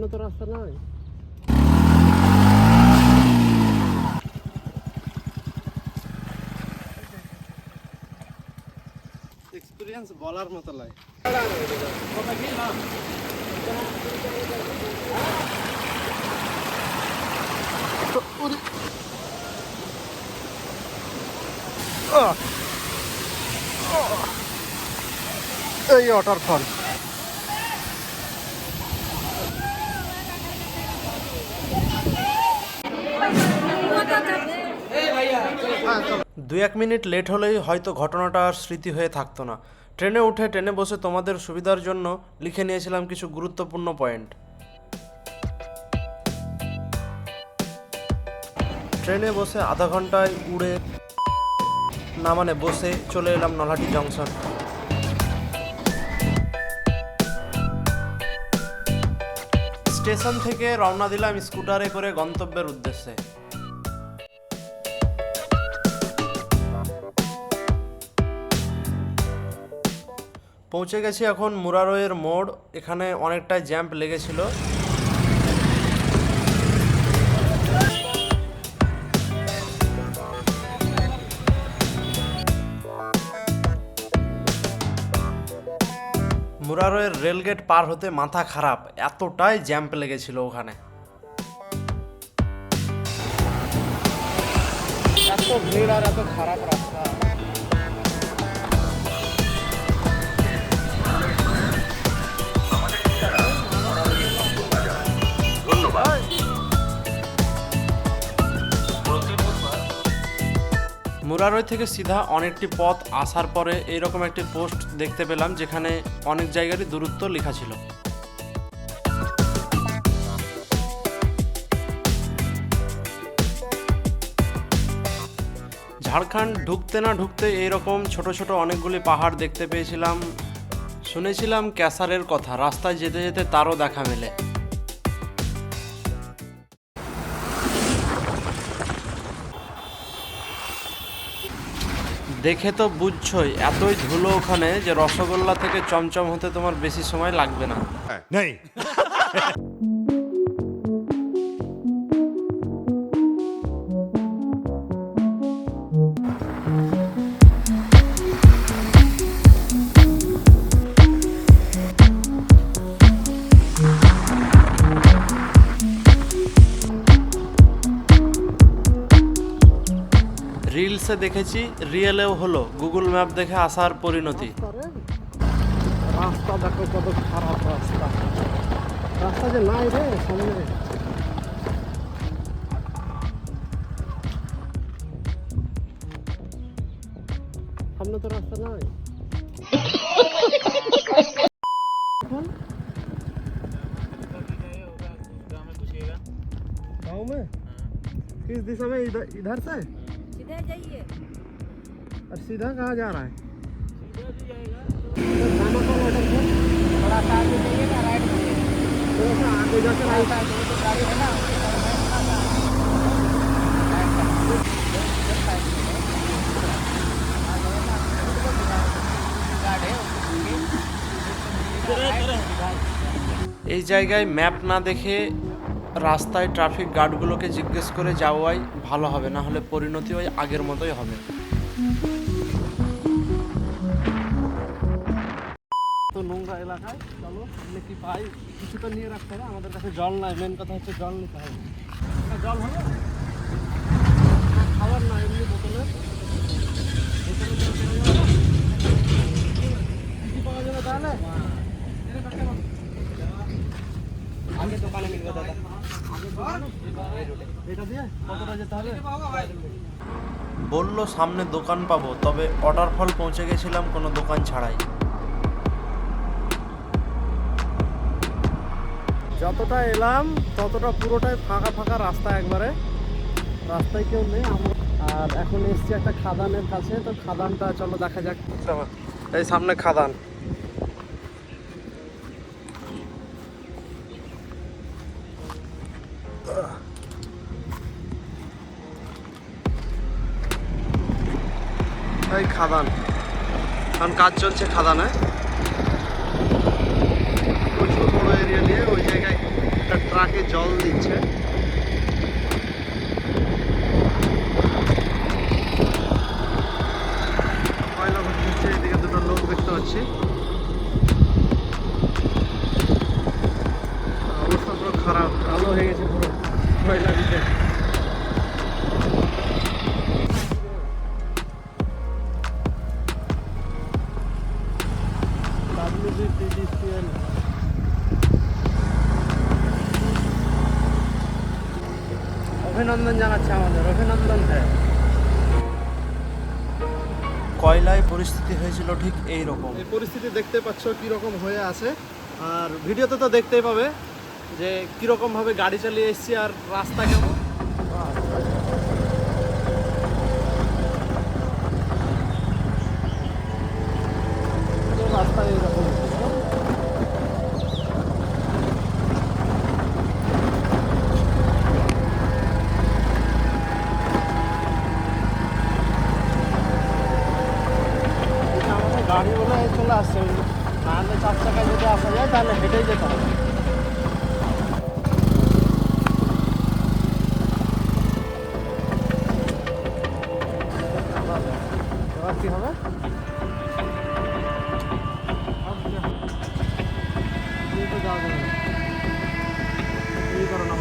সামনে তো রাস্তা নাই। এক্সপিরিয়েন্স বলার মতো লাগে। এই ওয়াটারফল দুই এক মিনিট লেট হলেই হয়তো ঘটনাটা আর স্মৃতি হয়ে থাকতো না। ট্রেনে উঠে ট্রেনে বসে তোমাদের সুবিধার জন্য লিখে নিয়েছিলাম কিছু গুরুত্বপূর্ণ পয়েন্ট। ট্রেনে বসে আধা ঘন্টায় উড়ে না মানে বসে চলে এলাম নলহাটি জংশন। স্টেশন থেকে রওনা দিলাম স্কুটারে করে গন্তব্যের উদ্দেশ্যে। পৌঁছে গেছি এখন মুরারইয়ের মোড়। এখানে অনেকটাই জ্যাম্প লেগেছিল। মুরারইয়ের রেলগেট পার হতে মাথা খারাপ, এতটাই জ্যাম্প লেগেছিল ওখানে। এত ভিড় আর এত খারাপ রাস্তা। মুরারই থেকে সিধা অনেকটি পথ আসার পরে এইরকম একটি পোস্ট দেখতে পেলাম যেখানে অনেক জায়গারই দূরত্ব লেখা ছিল। ঝাড়খণ্ড ঢুকতে না ঢুকতে এইরকম ছোট ছোট অনেকগুলি পাহাড় দেখতে পেয়েছিলাম। শুনেছিলাম ক্যাসারের কথা, রাস্তায় যেতে যেতে তারও দেখা মেলে। দেখে তো বুঝছই এতই ধুলো ওখানে যে রসগোল্লা থেকে চমচম হতে তোমার বেশি সময় লাগবে না। রিলসে দেখেছি, রিয়েলেও হলো গুগল ম্যাপ দেখে আসার পরিণতি। রাস্তা দেখো কত খারাপ রাস্তা, রাস্তা যে নাই রে সামনে। সামনে তো রাস্তা নাই। गाँव में किस दिशा में? इधर से सीधे जाइए। और सीधा कहाँ जा रहा है? थोड़ा सा आगे जाइएगा, राइट में थोड़ा सा आगे जाकर राइट। गाड़ी है ना এই জায়গায় ম্যাপ না দেখে রাস্তায় ট্রাফিক গার্ডগুলোকে জিজ্ঞেস করে যাওয়াই ভালো হবে, না হলে পরিণতি ওই আগের মতোই হবে। তো নোংরা এলাকায় চলো এখানে কি পাই কিছু তো নিয়ে রাখতে হবে। আমাদের কাছে জল নাই, মেন কথা হচ্ছে জল নিতে হবে। জল হলো খাবার না, এমনি বোতলে কি পাওয়া যাবে তাহলে? আগে দোকানে মিলবে দাদা। এটা দিয়ে কতটা যেতে হবে? বললো সামনে দোকান পাবো, তবে ওয়াটারফল পৌঁছে গেছিলাম কোনো দোকান ছাড়াই। যতটা এলাম ততটা পুরোটাই ফাঁকা ফাঁকা রাস্তা, একবারে রাস্তায় কেউ নেই। আর এখন এসছি একটা খাদানের কাছে, তো খাদানটা চলো দেখা যাক। এই সামনে খাদান। এই খাদান, কারণ কাজ চলছে খাদানে, প্রচুর বড় এরিয়া নিয়ে। ওই জায়গায় একটা ট্রাকে জল দিচ্ছে। কয়লা ভর্তি হচ্ছে, এদিকে দুটো লোক দেখতে পাচ্ছি। অবস্থা পুরো খারাপ, কালো হয়ে গেছে পুরো কয়লা দিতে। WBPDCL অভিনন্দন জানাচ্ছে আমাদের, অভিনন্দন। হ্যাঁ, কয়লায় পরিস্থিতি হয়েছিল ঠিক এই রকম। এই পরিস্থিতি দেখতে পাচ্ছ কীরকম হয়ে আছে, আর ভিডিওতে তো দেখতেই পাবে যে কীরকমভাবে গাড়ি চালিয়ে এসেছি আর রাস্তা কেমন। রাস্তায় এরকম গাড়ি বলে চলে আসছে, নাহলে 4 চাকায় যদি আসা যায় তাহলে হেঁটেই যেতে হবে। এবার কি হবে? যাওয়া যাবে না, এই করো না।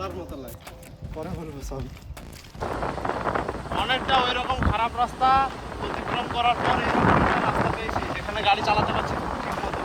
বলার মতো লাগে, পরে বলবো সব। অনেকটা ওই রকম খারাপ রাস্তা অতিক্রম করার পর এরকম একটা রাস্তা পেয়েছি যেখানে গাড়ি চালাতে পারছি ঠিক মতো।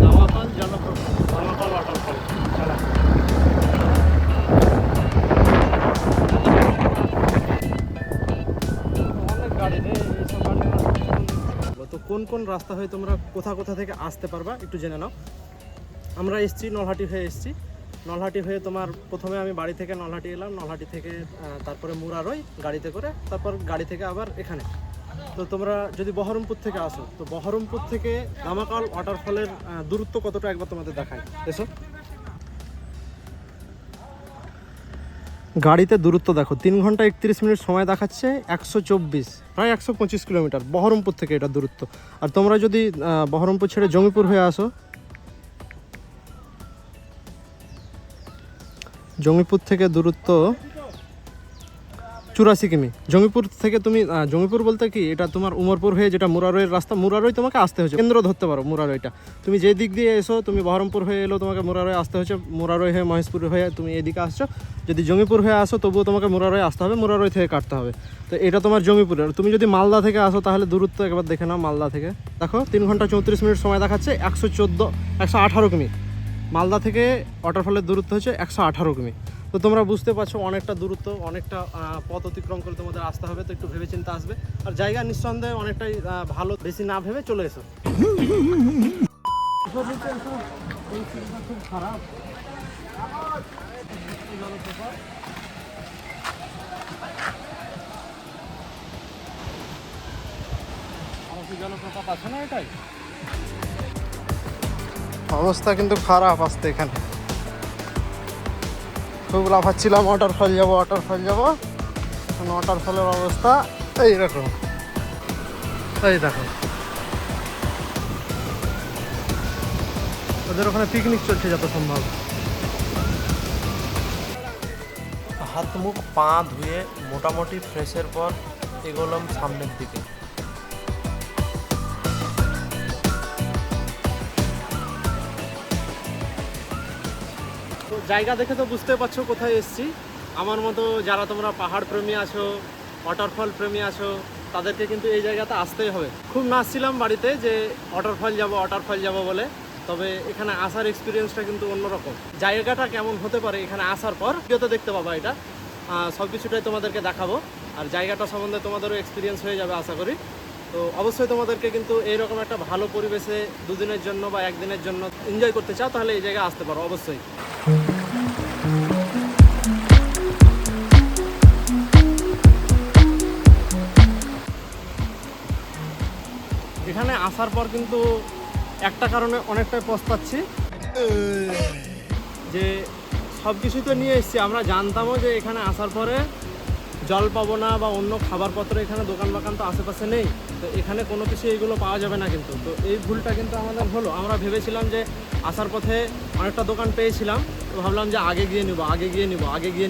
দামাপাল জলপ্রপাত, দামাপাল ওয়াটারফল। চলা অনেক গাড়ি রে, এইসব গাড়ি। তো কোন কোন রাস্তা হয়ে তোমরা কোথা কোথা থেকে আসতে পারবা একটু জেনে নাও। আমরা এসছি নলহাটি হয়ে এসছি। নলহাটি হয়ে তোমার প্রথমে আমি বাড়ি থেকে নলহাটি এলাম, নলহাটি থেকে তারপরে মুরারই গাড়িতে করে, তারপর গাড়ি থেকে আবার এখানে। তো তোমরা যদি বহরমপুর থেকে আসো, তো বহরমপুর থেকে দামাকাল ওয়াটারফলের দূরত্ব কতটা একবার তোমাদের দেখায়। এসো, গাড়িতে দূরত্ব দেখো, 3 ঘন্টা 31 মিনিট সময় দেখাচ্ছে, 124 প্রায় 125 কিলোমিটার বহরমপুর থেকে এটা দূরত্ব। আর তোমরা যদি বহরমপুর ছেড়ে জঙ্গিপুর হয়ে আসো, জঙ্গিপুর থেকে দূরত্ব 84 কিমি। জঙ্গিপুর থেকে তুমি জঙ্গিপুর বলতে কি, এটা তোমার উমরপুর হয়ে যেটা মুরারইয়ের রাস্তা, মুরারই তোমাকে আসতে হচ্ছে, কেন্দ্র ধরতে পারো মুরারইটা। তুমি যে দিক দিয়ে এসো, তুমি বহরমপুর হয়ে এলো, তোমাকে মুরারই আসতে হচ্ছে, মুরারই হয়ে মহেশপুর হয়ে তুমি এদিকে আসছো। যদি জঙ্গিপুর হয়ে আসো তবুও তোমাকে মুরারই আসতে হবে, মুরারই থেকে কাটতে হবে। তো এটা তোমার জঙ্গিপুরের। তুমি যদি মালদা থেকে আসো তাহলে দূরত্ব একবার দেখে নাও। মালদা থেকে দেখো 3 ঘন্টা 34 মিনিট সময় দেখাচ্ছে, 118 কিমি। মালদা থেকে ওয়াটারফলের দূরত্ব হচ্ছে 118 কিমি। তো তোমরা বুঝতে পারছো অনেকটা দূরত্ব, অনেকটা পথ অতিক্রম করে তোমাদের আসতে হবে। তো একটু ভেবেচিন্তে আসবে। আর জায়গা নিঃসন্দেহে অনেকটাই ভালো, বেশি না ভেবে চলে এসো। খুব খারাপ জলপ্রপাত আছে না, এটাই অবস্থা কিন্তু খারাপ আসতে। এখানে খুব লাফাচ্ছিলাম, ওয়াটারফল যাবো ওয়াটারফল যাবো, ওয়াটারফলের অবস্থা এইরকম। এই দেখো ওদের ওখানে পিকনিক চলছে যত সম্ভব। হাত মুখ পা ধুয়ে মোটামুটি ফ্রেশের পর এগোলাম সামনের দিকে। তো জায়গা দেখে তো বুঝতে পারছো কোথায় এসেছি। আমার মতো যারা তোমরা পাহাড় প্রেমী আছো, ওয়াটারফল প্রেমী আছো, তাদেরকে কিন্তু এই জায়গাতে আসতেই হবে। খুব নাচছিলাম বাড়িতে যে ওয়াটারফল যাব বলে, তবে এখানে আসার এক্সপিরিয়েন্সটা কিন্তু অন্যরকম। জায়গাটা কেমন হতে পারে এখানে আসার পর ভিডিওতে দেখতে পাবা। এটা সব কিছুটাই তোমাদেরকে দেখাবো, আর জায়গাটা সম্বন্ধে তোমাদেরও এক্সপিরিয়েন্স হয়ে যাবে আশা করি। তো অবশ্যই তোমাদেরকে কিন্তু এইরকম একটা ভালো পরিবেশে 2 দিনের জন্য বা 1 দিনের জন্য এনজয় করতে চাও তাহলে এই জায়গায় আসতে পারো অবশ্যই। এখানে আসার পর কিন্তু একটা কারণে অনেকটাই পস্তাচ্ছি, যে সব কিছুই তো নিয়ে এসেছি। আমরা জানতামও যে এখানে আসার পরে জল পাবো না বা অন্য খাবারপত্র, এখানে দোকান বাগান তো আশেপাশে নেই, তো এখানে কোনো কিছু এইগুলো পাওয়া যাবে না কিন্তু। তো এই ভুলটা কিন্তু আমাদের হলো। আমরা ভেবেছিলাম যে আসার পথে অনেকটা দোকান পেয়েছিলাম, তো ভাবলাম যে আগে গিয়ে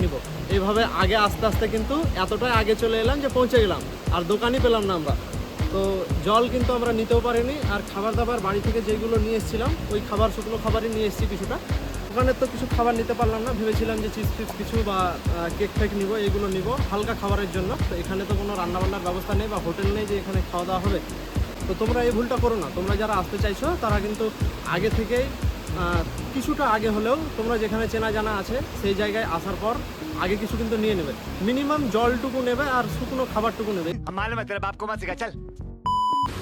নিব। এইভাবে আগে আস্তে আস্তে কিন্তু এতটাই আগে চলে এলাম যে পৌঁছে গেলাম, আর দোকানই পেলাম না আমরা। তো জল কিন্তু আমরা নিতেও পারিনি, আর খাবার দাবার বাড়ি থেকে যেগুলো নিয়ে এসেছিলাম ওই শুকনো খাবারই নিয়ে এসেছি কিছুটা। ওখানে তো কিছু খাবার নিতে পারলাম না, ভেবেছিলাম যে চিপস টিপস কিছু বা কেক ফেক নিবো, এইগুলো নিবো হালকা খাবারের জন্য। তো এখানে তো কোনো রান্নাবান্নার ব্যবস্থা নেই বা হোটেল নেই যে এখানে খাওয়া দাওয়া হবে। তো তোমরা এই ভুলটা করো না। তোমরা যারা আসতে চাইছো তারা কিন্তু আগে থেকেই কিছুটা আগে হলেও তোমরা যেখানে চেনা জানা আছে সেই জায়গায় আসার পর আগে কিছু কিন্তু নিয়ে নেবে। মিনিমাম জলটুকু নেবে আর শুকনো খাবারটুকু নেবে।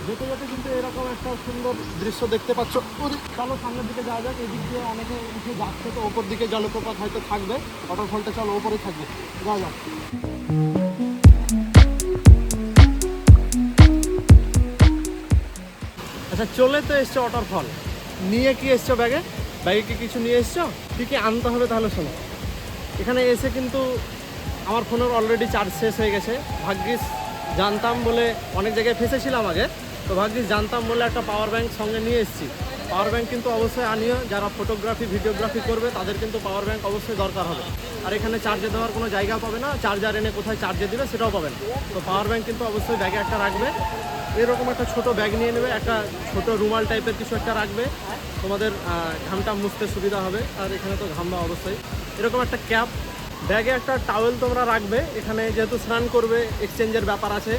যেতে যেতে কিন্তু এরকম একটা সুন্দর দৃশ্য দেখতে পাচ্ছ। চলো সামনের দিকে যাওয়া যাক। এদিক দিয়ে অনেকে উঠে যাচ্ছে, তো ওপর দিকে জলপ্রপাত হয়তো থাকবে, ওয়াটারফলটা চলো ওপরে থাকবে, যাওয়া যাক। আচ্ছা চলে তো এসছো ওয়াটারফল, নিয়ে কি এসছো ব্যাগে কি কিছু নিয়ে এসছো? কী কী আনতে হবে তাহলে শোনো। এখানে এসে কিন্তু আমার ফোনের অলরেডি চার্জ শেষ হয়ে গেছে। ভাগ্যিস জানতাম বলে, অনেক জায়গায় ফেসেছিলাম আগে, তো ভাগ্যিস জানতাম বলে একটা পাওয়ার ব্যাংক সঙ্গে নিয়ে এসেছি। পাওয়ার ব্যাংক কিন্তু অবশ্যই আনিও, যারা ফটোগ্রাফি ভিডিওগ্রাফি করবে তাদের কিন্তু পাওয়ার ব্যাংক অবশ্যই দরকার হবে। আর এখানে চার্জে দেওয়ার কোনো জায়গা পাবে না, চার্জার এনে কোথায় চার্জে দেবে সেটাও পাবেন। তো পাওয়ার ব্যাংক কিন্তু অবশ্যই ব্যাগে একটা রাখবে। এরকম একটা ছোট ব্যাগ নিয়ে নেবে, একটা ছোট রুমাল টাইপের কিছু একটা রাখবে, তোমাদের ঘামটা মুছতে সুবিধা হবে। আর এখানে তো ঘামবা অবশ্যই। এরকম একটা ক্যাপ, ব্যাগে একটা টাওয়েল তোমরা রাখবে, এখানে যেহেতু স্নান করবে এক্সচেঞ্জের ব্যাপার আছে,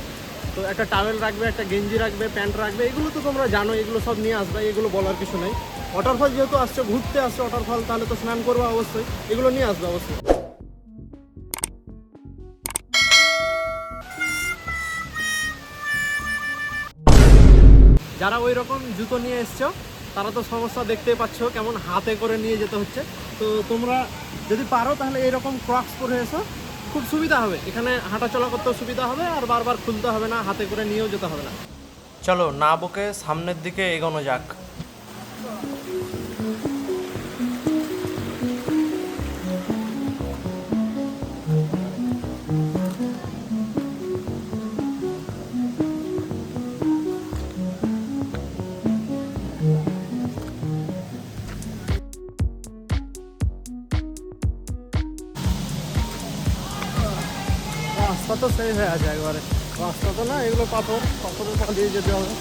তো একটা টাওয়েল রাখবে, একটা গেঞ্জি রাখবে, প্যান্ট রাখবে, এগুলো তো তোমরা জানো, এগুলো সব নিয়ে আসবে, এগুলো বলার কিছু নেই। ওয়াটারফল যেহেতু আসছে, ঘুরতে আসছে ওয়াটারফল, তাহলে তো স্নান করবে অবশ্যই, এগুলো নিয়ে আসবে অবশ্যই। যারা ওই রকম জুতো নিয়ে এসছো তারা তো সমস্যা দেখতেই পাচ্ছ, কেমন হাতে করে নিয়ে যেতে হচ্ছে। তো তোমরা যদি পারো তাহলে এরকম ক্রক্স পরে এসো, খুব সুবিধা হবে, এখানে হাঁটাচলা করতেও সুবিধা হবে, আর বারবার খুলতে হবে না, হাতে করে নিয়েও যেতে হবে না। চলো না বকে সামনের দিকে এগোনো যাক। রাস্তা তো সেই হয়ে আছে একবারে, রাস্তা তো না, এগুলো পাথর, পাথরের পা দিয়ে যেতে হবে।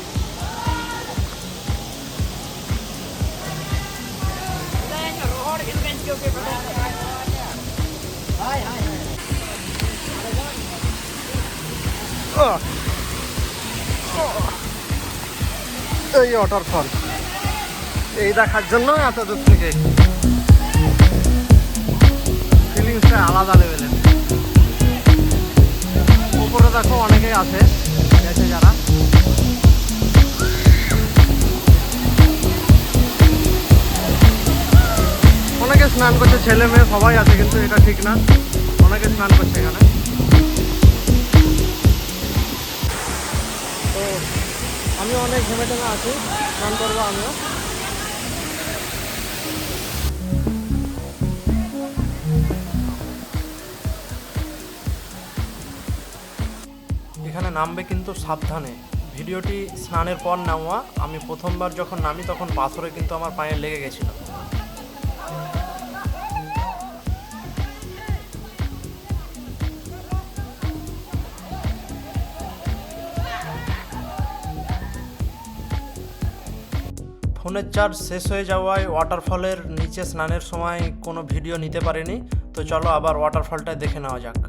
এই ওয়াটারফল এই দেখার জন্য এত দূর থেকে, ফিলিংসটা আলাদা লেভেলের। উপরে দেখো অনেকেই আছে, গেছে যারা। অনেকে স্নান করছে, ছেলে মেয়ে সবাই আছে, কিন্তু এটা ঠিক না, অনেকে স্নান করছে এখানে। তো আমি অনেক ঘেমে টেমে আছি, স্নান করবো আমিও। এখানে নামবে কিন্তু সাবধানে, ভিডিওটি স্নানের পর নামা। আমি প্রথমবার যখন নামি তখন পাথরে কিন্তু আমার পায়ে লেগে গেছিল। ফোনের চার্জ শেষ হয়ে যাওয়ায় ওয়াটারফলের নিচে স্নানের সময় কোনো ভিডিও নিতে পারিনি। তো চলো আবার ওয়াটারফলটা দেখে নেওয়া যাক।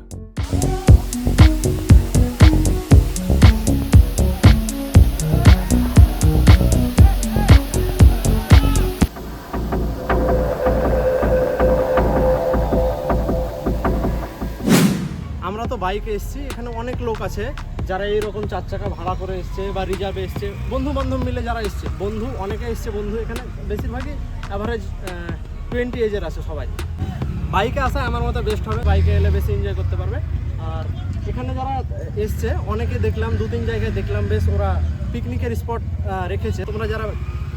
আমরা তো বাইকে এসেছি, এখানে অনেক লোক আছে যারা এইরকম 4 চাকা ভাড়া করে এসছে বা রিজার্ভে এসছে, বন্ধু বান্ধব মিলে যারা এসছে, বন্ধু অনেকে এসছে, বন্ধু এখানে বেশিরভাগই অ্যাভারেজ 20 এজের আছে সবাই। বাইকে আসা আমার মতে বেস্ট হবে, বাইকে এলে বেশি এনজয় করতে পারবে। আর এখানে যারা এসছে অনেকে দেখলাম, 2-3 জায়গায় দেখলাম বেশ ওরা পিকনিকের স্পট রেখেছে। তোমরা যারা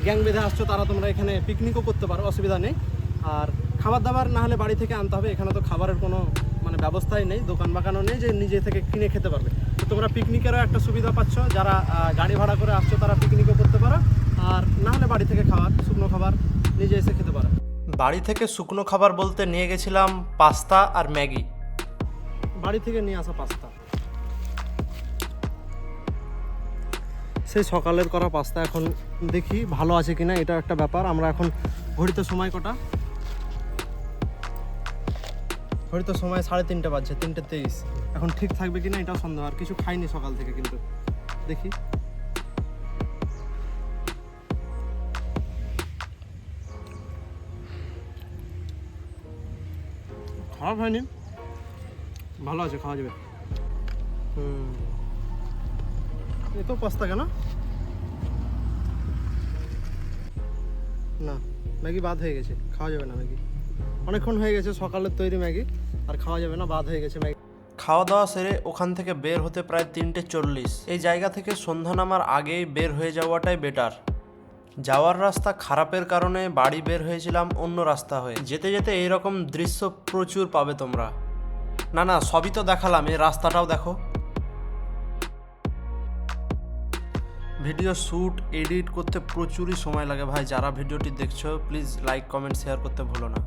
গ্যাং বেঁধে আসছো তারা তোমরা এখানে পিকনিকও করতে পারো, অসুবিধা নেই। আর খাবার দাবার না হলে বাড়ি থেকে আনতে হবে, এখানে তো খাবারের কোনো ব্যবস্থাই নেই, দোকান বাগানও নেই যে নিজে থেকে কিনে খেতে পারবে। তো তোমরা পিকনিকেরও একটা সুবিধা পাচ্ছ, যারা গাড়ি ভাড়া করে আসছো তারা পিকনিকও করতে পারো, আর না হলে বাড়ি থেকে খাবার, শুকনো খাবার নিজে এসে খেতে পারো। বাড়ি থেকে শুকনো খাবার বলতে নিয়ে গেছিলাম পাস্তা আর ম্যাগি, বাড়ি থেকে নিয়ে আসা পাস্তা, সেই সকালের করা পাস্তা। এখন দেখি ভালো আছে কিনা, এটা একটা ব্যাপার। আমরা এখন ঘড়িতে সময় কটা, ঘড়িতে সময় 3:30 বাজছে, 3:23। এখন ঠিক থাকবে কিনা এটাও সন্দেহ। আর কিছু খাইনি সকাল থেকে, কিন্তু দেখি। খারাপ হয়নি, ভালো আছে, খাওয়া যাবে। এ তো পাস্তা কেন না, ম্যাগি বাদ হয়ে গেছে, খাওয়া যাবে না ম্যাগি, অনেকক্ষণ হয়ে গেছে সকালের তৈরি ম্যাগি, আর খাওয়া যাবে না, বাদ হয়ে গেছে ম্যাগি। খাওয়া দাওয়া সেরে ওখান থেকে বের হতে প্রায় 3:40। এই জায়গা থেকে সন্ধ্যা নামার আগেই বের হয়ে যাওয়াটাই বেটার। যাওয়ার রাস্তা খারাপের কারণে বাড়ি বের হয়েছিলাম অন্য রাস্তা হয়ে। যেতে যেতে এইরকম দৃশ্য প্রচুর পাবে তোমরা। না সবই তো দেখালাম, এই রাস্তাটাও দেখো। ভিডিও শ্যুট এডিট করতে প্রচুরই সময় লাগে ভাই। যারা ভিডিওটি দেখছো প্লিজ লাইক কমেন্ট শেয়ার করতে ভুলো না।